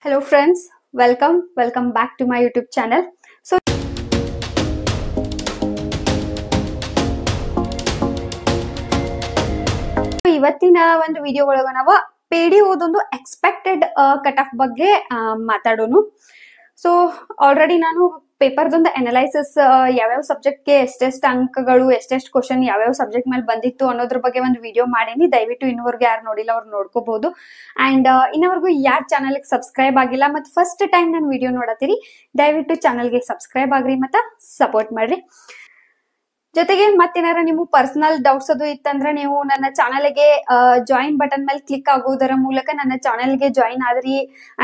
Hello friends, welcome back to my YouTube channel. So ಇವತ್ತಿನ ಒಂದು video ಒಳಗ ನಾವು ಪಿಡಿ ಓದೊಂದು ಎಕ್ಸ್ಪೆಕ್ಟೆಡ್ ಕಟ್ ಆಫ್ ಬಗ್ಗೆ ಮಾತಾಡೋನು. ಸೊ ಆಲ್ರೆಡಿ ನಾನು ಪೇಪರ್ದೊಂದು ಅನಲೈಸಿಸ್ ಯಾವ್ಯಾವ ಸಬ್ಜೆಕ್ಟ್ಗೆ ಎಷ್ಟೆಷ್ಟು ಅಂಕಗಳು ಎಷ್ಟೆಷ್ಟು ಕ್ವಶನ್ ಯಾವ್ಯಾವ ಸಬ್ಜೆಕ್ಟ್ ಮೇಲೆ ಬಂದಿತ್ತು ಅನ್ನೋದ್ರ ಬಗ್ಗೆ ಒಂದು ವಿಡಿಯೋ ಮಾಡೀನಿ. ದಯವಿಟ್ಟು ಇನ್ನೂವರೆಗೂ ಯಾರು ನೋಡಿಲ್ಲ ಅವ್ರು ನೋಡ್ಕೋಬಹುದು. ಅಂಡ್ ಇನ್ನವರೆಗೂ ಯಾರು ಚಾನಲ್ಗೆ ಸಬ್ಸ್ಕ್ರೈಬ್ ಆಗಿಲ್ಲ ಮತ್ತು ಫಸ್ಟ್ ಟೈಮ್ ನಾನು ವಿಡಿಯೋ ನೋಡತ್ತೀರಿ, ದಯವಿಟ್ಟು ಚಾನಲ್ಗೆ ಸಬ್ಸ್ಕ್ರೈಬ್ ಆಗ್ರಿ ಮತ್ತು ಸಪೋರ್ಟ್ ಮಾಡ್ರಿ. ಜೊತೆಗೆ ಮತ್ತೇನಾರ ನಿಮ್ಗೆ ಪರ್ಸನಲ್ ಡೌಟ್ಸ್ ಅದು ಇತ್ತಂದ್ರೆ ನೀವು ನನ್ನ ಚಾನಲ್ಗೆ ಜಾಯಿನ್ ಬಟನ್ ಮೇಲೆ ಕ್ಲಿಕ್ ಆಗೋದರ ಮೂಲಕ ನನ್ನ ಚಾನಲ್ಗೆ ಜಾಯಿನ್ ಆದ್ರಿ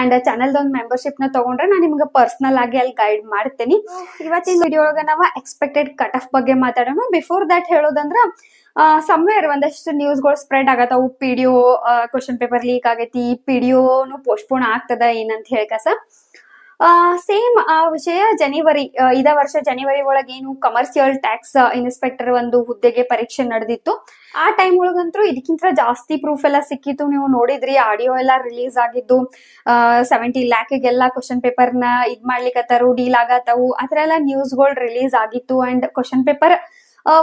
ಅಂಡ್ ಚಾನಲ್ದ ಒಂದು ಮೆಂಬರ್ಶಿಪ್ ನ ತಗೊಂಡ್ರೆ ನಾನು ನಿಮ್ಗೆ ಪರ್ಸನಲ್ ಆಗಿ ಅಲ್ಲಿ ಗೈಡ್ ಮಾಡ್ತೇನೆ. ಇವತ್ತಿನ ವಿಡಿಯೋ ಒಳಗ ನಾವು ಎಕ್ಸ್ಪೆಕ್ಟೆಡ್ ಕಟ್ ಆಫ್ ಬಗ್ಗೆ ಮಾತಾಡೋಣ. ಬಿಫೋರ್ ದಟ್ ಹೇಳೋದಂದ್ರ ಸಮ್ವೇರ್ ಒಂದಷ್ಟು ನ್ಯೂಸ್ಗಳು ಸ್ಪ್ರೆಡ್ ಆಗತ್ತಾವು. ಪಿಡಿಒ ಕ್ವಶನ್ ಪೇಪರ್ ಲೀಕ್ ಆಗೈತಿ, ಪಿಡಿಒನು ಪೋಸ್ಟ್ಪೋನ್ ಆಗ್ತದ ಏನಂತ ಹೇಳ್ಕಸ. ಸೇಮ್ ವಿಷಯ ಜನವರಿ ಇದ ವರ್ಷ ಜನವರಿ ಒಳಗೆ ಏನು ಕಮರ್ಷಿಯಲ್ ಟ್ಯಾಕ್ಸ್ ಇನ್ಸ್ಪೆಕ್ಟರ್ ಒಂದು ಹುದ್ದೆಗೆ ಪರೀಕ್ಷೆ ನಡೆದಿತ್ತು. ಆ ಟೈಮ್ ಒಳಗಂತೂ ಇದಕ್ಕಿಂತ ಜಾಸ್ತಿ ಪ್ರೂಫ್ ಎಲ್ಲ ಸಿಕ್ಕಿತ್ತು. ನೀವು ನೋಡಿದ್ರಿ, ಆಡಿಯೋ ಎಲ್ಲ ರಿಲೀಸ್ ಆಗಿದ್ದು. 70 ಲ್ಯಾಕ್ಗೆಲ್ಲ ಕ್ವಶನ್ ಪೇಪರ್ ನ ಇದ್ ಮಾಡ್ಲಿಕ್ಕತ್ತಾರು, ಡೀಲ್ ಆಗತ್ತಾವು, ಆತರ ಎಲ್ಲ ನ್ಯೂಸ್ಗಳು ರಿಲೀಸ್ ಆಗಿತ್ತು. ಅಂಡ್ ಕ್ವಶನ್ ಪೇಪರ್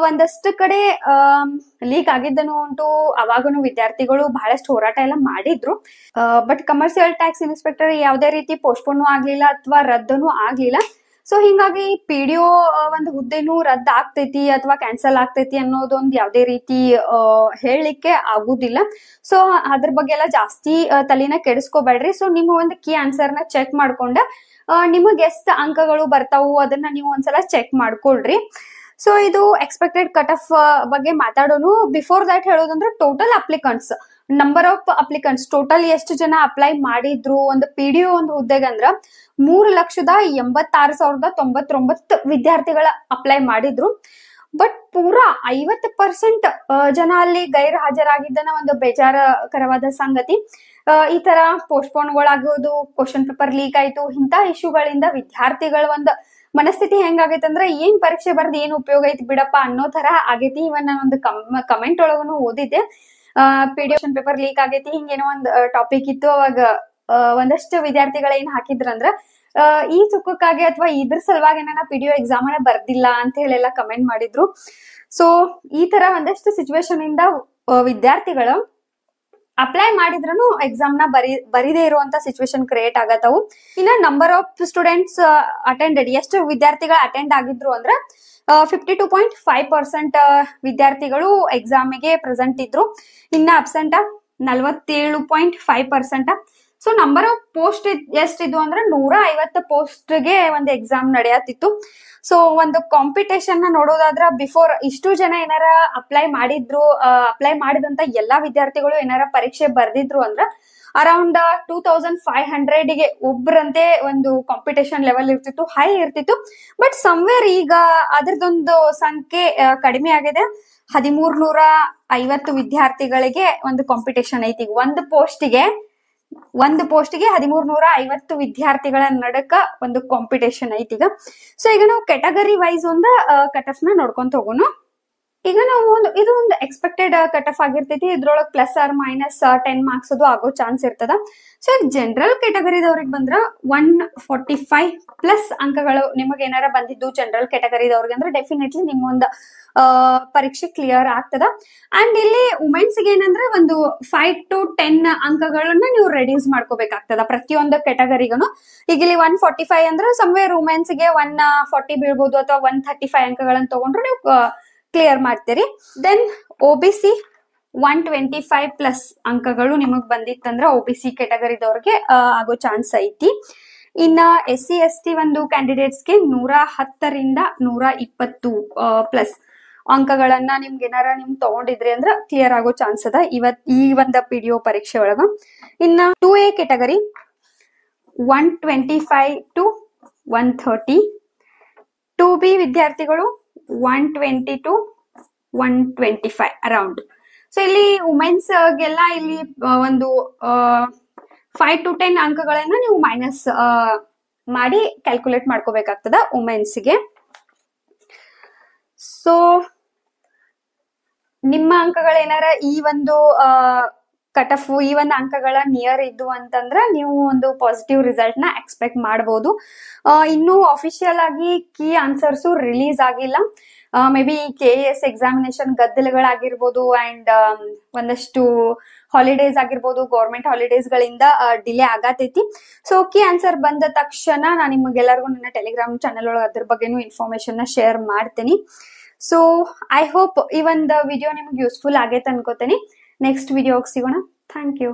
ಒಂದಷ್ಟು ಕಡೆ ಲೀಕ್ ಆಗಿದ್ದನು ಉಂಟು. ಅವಾಗನು ವಿದ್ಯಾರ್ಥಿಗಳು ಬಹಳಷ್ಟು ಹೋರಾಟ ಎಲ್ಲ ಮಾಡಿದ್ರು. ಬಟ್ ಕಮರ್ಷಿಯಲ್ ಟ್ಯಾಕ್ಸ್ ಇನ್ಸ್ಪೆಕ್ಟರ್ ಯಾವುದೇ ರೀತಿ ಪೋಸ್ಟ್ಪೋನ್ ಆಗ್ಲಿಲ್ಲ ಅಥವಾ ರದ್ದನು ಆಗ್ಲಿಲ್ಲ. ಸೊ ಹಿಂಗಾಗಿ ಪಿಡಿಒ ಒಂದು ಹುದ್ದೆನೂ ರದ್ದು ಆಗ್ತೈತಿ ಅಥವಾ ಕ್ಯಾನ್ಸಲ್ ಆಗ್ತೈತಿ ಅನ್ನೋದೊಂದು ಯಾವುದೇ ರೀತಿ ಹೇಳಲಿಕ್ಕೆ ಆಗುದಿಲ್ಲ. ಸೊ ಅದ್ರ ಬಗ್ಗೆ ಎಲ್ಲ ಜಾಸ್ತಿ ತಲೆನ ಕೆಡಿಸ್ಕೋಬೇಡ್ರಿ. ಸೊ ನಿಮ್ಮ ಒಂದು ಕೀ ಆನ್ಸರ್ ನ ಚೆಕ್ ಮಾಡ್ಕೊಂಡ ನಿಮಗೆ ಎಷ್ಟು ಅಂಕಗಳು ಬರ್ತಾವು ಅದನ್ನ ನೀವು ಒಂದ್ಸಲ ಚೆಕ್ ಮಾಡ್ಕೊಳ್ರಿ. ಸೊ ಇದು ಎಕ್ಸ್ಪೆಕ್ಟೆಡ್ ಕಟ್ ಆಫ್ ಬಗ್ಗೆ ಮಾತಾಡೋನು. ಬಿಫೋರ್ ದಟ್ ಹೇಳೋದಂದ್ರೆ total applicants, number of applicants total ಎಷ್ಟು ಜನ ಅಪ್ಲೈ ಮಾಡಿದ್ರು ಒಂದು ಪಿಡಿಒ ಒಂದು ಹುದ್ದೆಗೆ ಅಂದ್ರ 3,86,099 ವಿದ್ಯಾರ್ಥಿಗಳ ಅಪ್ಲೈ ಮಾಡಿದ್ರು. ಬಟ್ ಪೂರಾ 50% ಜನ ಅಲ್ಲಿ ಗೈರ್ ಹಾಜರಾಗಿದ್ದನ ಒಂದು ಬೇಜಾರಕರವಾದ ಸಂಗತಿ. ಈ ತರ ಪೋಸ್ಟ್ಪೋನ್ಗಳಾಗೋದು, ಕ್ವಶನ್ ಪೇಪರ್ ಲೀಕ್ ಆಯ್ತು, ಇಂತ ಇಶ್ಯೂಗಳಿಂದ ವಿದ್ಯಾರ್ಥಿಗಳ ಒಂದು ಮನಸ್ಥಿತಿ ಹೆಂಗಾಗೈತೆ ಅಂದ್ರೆ ಏನ್ ಪರೀಕ್ಷೆ ಬರ್ದು ಏನ್ ಉಪಯೋಗ ಐತಿ ಬಿಡಪ್ಪ ಅನ್ನೋ ತರ ಆಗೈತಿ. ಇವನ್ ನಾನು ಒಂದು ಕಮೆಂಟ್ ಒಳಗನು ಓದಿದ್ದೆ, ಪಿಡಿಒ ಪೇಪರ್ ಲೀಕ್ ಆಗೈತಿ ಹಿಂಗೇನೋ ಒಂದು ಟಾಪಿಕ್ ಇತ್ತು. ಅವಾಗ ಒಂದಷ್ಟು ವಿದ್ಯಾರ್ಥಿಗಳ ಏನ್ ಹಾಕಿದ್ರಂದ್ರ ಈ ಸುಖಕ್ಕಾಗಿ ಅಥವಾ ಇದ್ರ ಸಲುವಾಗಿ ನಾನು ಪಿಡಿಒ ಎಕ್ಸಾಮ್ ಅನ್ನ ಬರ್ದಿಲ್ಲ ಅಂತ ಹೇಳೆಲ್ಲ ಕಮೆಂಟ್ ಮಾಡಿದ್ರು. ಸೊ ಈ ತರ ಒಂದಷ್ಟು ಸಿಚುವೇಶನ್ ಇಂದ ವಿದ್ಯಾರ್ಥಿಗಳು ಅಪ್ಲೈ ಮಾಡಿದ್ರೂ ಎಕ್ಸಾಮ್ ನ ಬರಿದೇ ಇರುವಂತ ಸಿಚುವೇಶನ್ ಕ್ರಿಯೇಟ್ ಆಗತ್ತವು. ಇನ್ನ ನಂಬರ್ ಆಫ್ ಸ್ಟೂಡೆಂಟ್ಸ್ ಅಟೆಂಡೆಡ್, ಎಷ್ಟು ವಿದ್ಯಾರ್ಥಿಗಳು ಅಟೆಂಡ್ ಆಗಿದ್ರು ಅಂದ್ರೆ 52.5% ವಿದ್ಯಾರ್ಥಿಗಳು ಎಕ್ಸಾಮಿಗೆ ಪ್ರೆಸೆಂಟ್ ಇದ್ರು. ಇನ್ನ absent 47.5%. So number of post ಎಷ್ಟಿದ್ವು ಅಂದ್ರೆ 150 ಪೋಸ್ಟ್ಗೆ ಒಂದು ಎಕ್ಸಾಮ್ ನಡೆಯತ್ತಿತ್ತು. ಸೊ ಒಂದು ಕಾಂಪಿಟೇಷನ್ ನ ನೋಡೋದಾದ್ರ ಬಿಫೋರ್ ಇಷ್ಟು ಜನ ಏನಾರ ಅಪ್ಲೈ ಮಾಡಿದ್ರು, ಅಪ್ಲೈ ಮಾಡಿದಂತ ಎಲ್ಲಾ ವಿದ್ಯಾರ್ಥಿಗಳು ಏನಾರ ಪರೀಕ್ಷೆ ಬರ್ದಿದ್ರು ಅಂದ್ರ ಅರೌಂಡ್ 2500ಗೆ ಒಬ್ರಂತೆ ಒಂದು ಕಾಂಪಿಟೇಷನ್ ಲೆವೆಲ್ ಇರ್ತಿತ್ತು, ಹೈ ಇರ್ತಿತ್ತು. ಬಟ್ ಸಮ್ವೇರ್ ಈಗ ಅದ್ರದೊಂದು ಸಂಖ್ಯೆ ಕಡಿಮೆ ಆಗಿದೆ. 1350 ವಿದ್ಯಾರ್ಥಿಗಳಿಗೆ ಒಂದು ಕಾಂಪಿಟೇಷನ್ ಐತಿ. ಒಂದು ಪೋಸ್ಟಿಗೆ 1350 ವಿದ್ಯಾರ್ಥಿಗಳ ನಡಕ ಒಂದು ಕಾಂಪಿಟೇಷನ್ ಐತಿ ಈಗ. ಸೊ ಈಗ ನಾವು ಕ್ಯಾಟಗರಿ ವೈಸ್ ಒಂದು ಕಟ್ ಆಫ್ ನ ನೋಡ್ಕೊಂತ ಹೋಗೋಣ. ಈಗ ನಾವು ಇದು ಒಂದು ಎಕ್ಸ್ಪೆಕ್ಟೆಡ್ ಕಟ್ ಆಫ್ ಆಗಿರ್ತೈತಿ. ಇದ್ರೊಳಗೆ ಪ್ಲಸ್ ಆರ್ ಮೈನಸ್ 10 ಮಾರ್ಕ್ಸ್ ಅದು ಆಗೋ ಚಾನ್ಸ್ ಇರ್ತದ. ಸೊ ಜನರಲ್ ಕ್ಯಾಟಗರಿದವ್ರಿಗೆ ಬಂದ್ರ 145 ಪ್ಲಸ್ ಅಂಕಗಳು ನಿಮಗೆ ಏನಾರ ಬಂದಿದ್ದು ಜನರಲ್ ಕ್ಯಾಟಗರಿದವ್ರಿಗೆ ಅಂದ್ರೆ ಡೆಫಿನೆಟ್ಲಿ ನಿಮ್ಮೊಂದು ಪರೀಕ್ಷೆ ಕ್ಲಿಯರ್ ಆಗ್ತದ. ಅಂಡ್ ಇಲ್ಲಿ ವುಮೆನ್ಸ್ ಗೆ ಏನಂದ್ರೆ ಒಂದು 5 to 10 ಅಂಕಗಳನ್ನ ನೀವು ರೆಡ್ಯೂಸ್ ಮಾಡ್ಕೋಬೇಕಾಗ್ತದ ಪ್ರತಿಯೊಂದು ಕ್ಯಾಟಗರಿಗೂ. ಈಗ ಇಲ್ಲಿ 145 ಅಂದ್ರೆ ಸಮ್ವೇರ್ ವುಮೆನ್ಸ್ ಗೆ 140 ಬೀಳ್ಬೋದು ಅಥವಾ 135 ಅಂಕಗಳನ್ನ ತಗೊಂಡ್ರೆ ನೀವು ಕ್ಲಿಯರ್ ಮಾಡ್ತೀರಿ. ದೆನ್ OBC 125 ಪ್ಲಸ್ ಅಂಕಗಳು ನಿಮಗ್ ಬಂದಿತ್ತಂದ್ರ OBC ಕ್ಯಾಟಗರಿದವ್ರಿಗೆ ಆಗೋ ಚಾನ್ಸ್ ಐತಿ. ಇನ್ನ SC ST ಒಂದು ಕ್ಯಾಂಡಿಡೇಟ್ಸ್ಗೆ 110ರಿಂದ 120 ಪ್ಲಸ್ ಅಂಕಗಳನ್ನ ನಿಮ್ಗೆ ಏನಾರ ನಿಮ್ ತಗೊಂಡಿದ್ರಿ ಅಂದ್ರ ಕ್ಲಿಯರ್ ಆಗೋ ಚಾನ್ಸ್ ಅದ ಈ ಒಂದು ಪಿಡಿಒ ಪರೀಕ್ಷೆ ಒಳಗ. ಇನ್ನ 2A ಕ್ಯಾಟಗರಿ 125 to 130, 2B ವಿದ್ಯಾರ್ಥಿಗಳು 120 to 125 ಅರೌಂಡ್. ಸೊ ಇಲ್ಲಿ ವುಮೆನ್ಸ್ ಗೆಲ್ಲ ಇಲ್ಲಿ ಒಂದು 5 to 10 ಅಂಕಗಳನ್ನ ನೀವು ಮೈನಸ್ ಮಾಡಿ ಕ್ಯಾಲ್ಕುಲೇಟ್ ಮಾಡ್ಕೋಬೇಕಾಗ್ತದ ವುಮೆನ್ಸ್ಗೆ. ಸೊ ನಿಮ್ಮ ಅಂಕಗಳೇನಾರ ಈ ಒಂದು ಕಟ್ ಆಫ್ ಈ ಒಂದು ಅಂಕಗಳ ನಿಯರ್ ಇದ್ದು ಅಂತಂದ್ರೆ ನೀವು ಒಂದು ಪಾಸಿಟಿವ್ ರಿಸಲ್ಟ್ ನ ಎಕ್ಸ್ಪೆಕ್ಟ್ ಮಾಡಬಹುದು. ಇನ್ನು ಅಫಿಷಿಯಲ್ ಆಗಿ ಕೀ ಆನ್ಸರ್ಸ್ ರಿಲೀಸ್ ಆಗಿಲ್ಲ. ಮೇ ಬಿ KES ಎಕ್ಸಾಮಿನೇಷನ್ ಗದ್ದಲಗಳಾಗಿರ್ಬೋದು ಅಂಡ್ ಒಂದಷ್ಟು ಹಾಲಿಡೇಸ್ ಆಗಿರ್ಬೋದು, ಗೌರ್ಮೆಂಟ್ ಹಾಲಿಡೇಸ್ ಗಳಿಂದ ಡಿಲೇ ಆಗತೈತಿ. ಸೊ ಕೀ ಆನ್ಸರ್ ಬಂದ ತಕ್ಷಣ ನಾನು ನಿಮಗೆಲ್ಲರಿಗೂ ನನ್ನ ಟೆಲಿಗ್ರಾಮ್ ಚಾನೆಲ್ ಒಳಗೆ ಅದ್ರ ಬಗ್ಗೆನೂ ಇನ್ಫಾರ್ಮೇಶನ್ ನ ಶೇರ್ ಮಾಡ್ತೀನಿ. ಸೊ ಐ ಹೋಪ್ ಈ ಒಂದು ವಿಡಿಯೋ ನಿಮ್ಗೆ ಯೂಸ್ಫುಲ್ ಆಗೈತೆ ಅನ್ಕೋತೀನಿ. ನೆಕ್ಸ್ಟ್ ವಿಡಿಯೋಗೆ ಸಿಗೋಣ. Thank you.